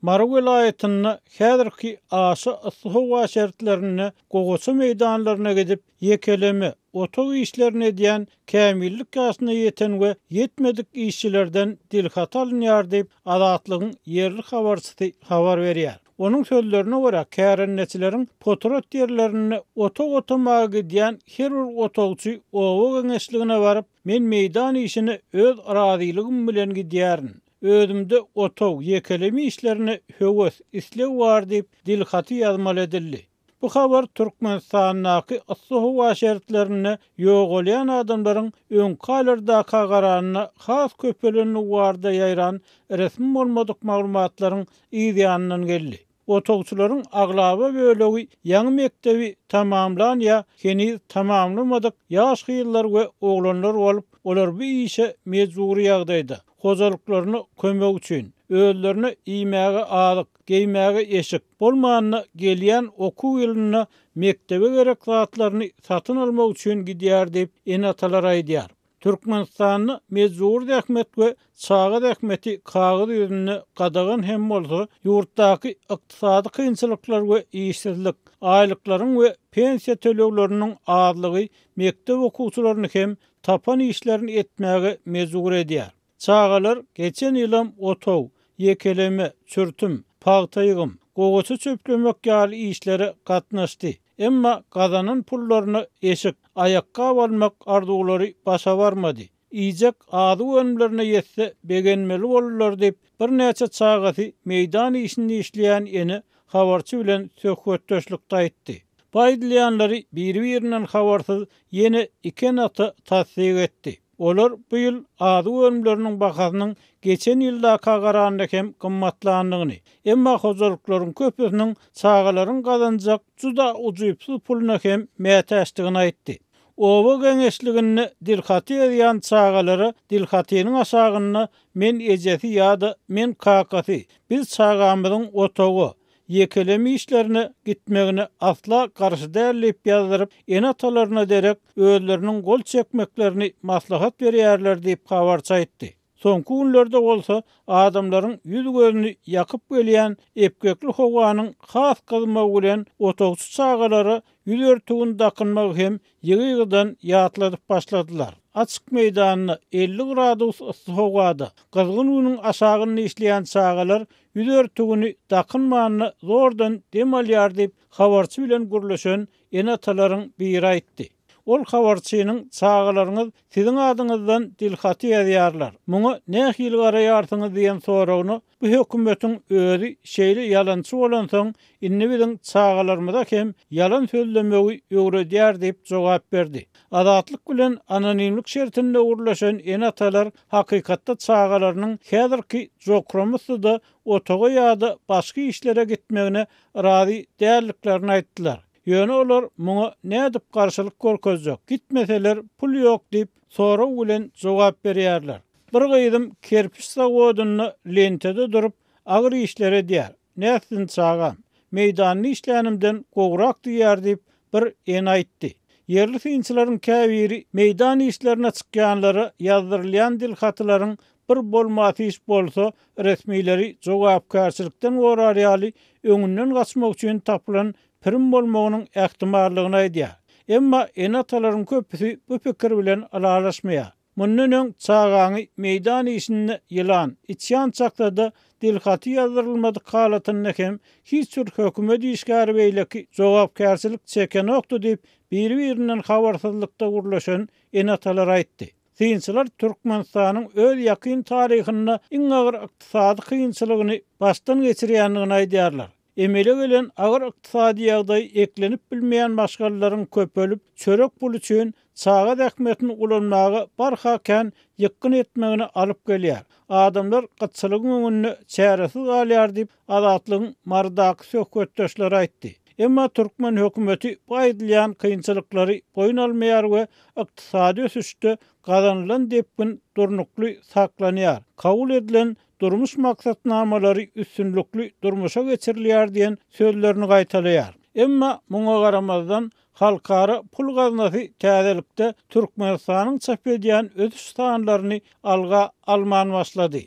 Marw vilayatyny häzirki aşy yssyhowa şertlerini gogosu meýdanlaryna gidip yekeleme, otog işlerini edýän kämillik ýaşyna ýeten we ýetmedik işçilerden dilhat alynýar diýip Azatlygyň yerli habarçysy habar berýär. Onun sözlerine göre kärenneçileriň potrot yerlerini otog otamagy diýen her bir otogçy owa geňeşligine baryp, men meýdan işini öz araziligim bilen gidýärin. Özümde otog yekelemi işlerini höwes isleg var diýip dilhaty ýazmaly edildi. Bu habar Türkmenistanyň yssyhowa şertlerini ýogalyan adamlaryň öňkalarda kagaranyna has köpelenli warda ýaýran resmi bolmadyk maglumatlaryň ýa geldi. Otogçularyň aglaba bölegi ýaňy mektebi tamamlan ýa heniz tamamlamadyk ýaş hyýylar we oglanlar bolup, olar bu işe mejburi ýagdaýda hojalyklaryny kömek üçin özlerini iýmäge alyk, geýmäge eşik bolmanyny gelýän okuw ýylyna mektebe gerek zatlaryny satyn almak üçin gidýär diýip enatalar aýdýar. Türkmenistanyň mejbur dähmet we çağa dähmeti kagyz ýüzüne gadagan hem bolsa, ýurtdaky ykdysady kynçylyklar we işsizlik, aýlyklaryň we pensiýa tölegleriniň azlygy mektep okuwçylaryny hem tapan işlerini etmäge mejbur edýär. Çağalar geçen ýylam otog, yekeleme, çürtüm, pagtaýgym, gogosu çöplemek ýaly işlere gatnaşdy. Emma gazanyn pullaryny eşik, ayakkabı almak arzuwlary başa barmady. İjek azy önümlerine ýetse begenmeli bolurlar diýip bir näçe çağaty meýdan işini işleýän eni habarçy bilen söhbetdeşlikde aýtdy. Baýdylýanlary bir-birinden habarsyz ýene iki nata tasdik etdi. Olar bu ýyl azy önümleriniň bahasynyň geçen ýylda kagaranyna hem gymmatlandygyny, emma hojalyklaryň köpüsiniň çağalaryň gazanjak juda ujuýpsy puluna hem mätäşdigini aýtdy. Owa geňeşligini dilhaty edýän çağalary dilhatynyň aşagyna men ejesi ýa-da men kakasy, biz çağamyzyň otogy, yekelemi işlerine gitmegine asla karşı dälip ýazdyryp, enatalaryna derek özleriniň gol çekmeklerini maslahat berýärler diýip habarçy aýtdy. Soňky günlerde bolsa adamlaryň ýüz gözüni ýakyp gelýän epkekli howanyň has gyzmagy bilen otogçy çağalary ýüz örtügini dakynmagy hem ýygydan ýatladyp başladylar. Açyk meýdanyny 50 gradus ıssy howada gyzgyn günüň aşagyny işleýän çağalar ýüz örtügini dakynmanyny zordan dem alýar diýip habarçy bilen gürleşen enatalaryň biri aýtdy. Ol habarçynyň çağalaryňyz siziň adyňyzdan dilhaty ýazýarlar. Muňa nähili garaýarsyňyz diýen soragyny bu hökümetiň özi şeýle ýalançy bolan soň inni biziň çağalarymyza hem ýalan sözlemegi öwredýär diýip jogap berdi. Azatlyk bilen anonimlik şertinde urlaşan enatalar hakykatda çağalarynyň häzirki jokramasynda otoga ýa-da başga işlere gitmegine razy dälliklerini aýtdylar. Ýöne olar muňa nädip garşylyk görkezjek, gitmeseler pul ýok diýip soraw bilen jogap berýärler. Bir gyýdym kerpiç zawodyny lentede durup agyr işler edýär. Näsin çağam, meýdanyny işlänimden gograk diýär diýip bir en aýtdy. Yerli synçylaryň käbiri meýdan işlerine çykýanlary ýazdyrylýan dilhatylaryň bir bolmasy iş bolsa resmileri jogapkärçilikden gorarýaly öňünden gaçmak üçin tapylan prim bolmagynyň ähtimallygyny aýdýar. Emma enatalaryň köpüsi bu pikir bilen alalaşmaýar. Mundan öň çağaňy meýdan işini ýylan, içýän çakda dilhaty ýazdyrylmady halatyny hem hiç bir hökümet işgäri beýleki jogapkärçilik çekenokdy diýip bir-birinden habarsyzlykda gürleşen enatalar aýtdy. Synçylar Türkmenistanyň öz ýakyn taryhyny iň agyr ykdysady kynçylygyny başdan geçirýändigini aýdýarlar. Emele gelen agyr ykdysady ýagdaý eklenip bilmeýän maşgalaryň köpelip çörek pul üçin çağa dähmetini ulanmagy barhaken ýykyn etmegini alyp gelýär. Adamlar gytçylygyň öňüne çäresiz alýar diýip Azatlygyň mardaky söhbetdeşleri aýtdy. Emma Türkmen hökümeti baýdylýan kynçylyklary boyun almaýar we ykdysady ösüşde gazanylan depkin durnukly saklanýar. Kabul edilen durmuş maksatnamalary üstünlükli durmuşa geçirilýär diýen sözlerini gaýtalýar. Emma muňa garamazdan halkara pul gaznasy täzelikde Türkmenistanyň çap edýän öz sanlaryny alga alman başlady.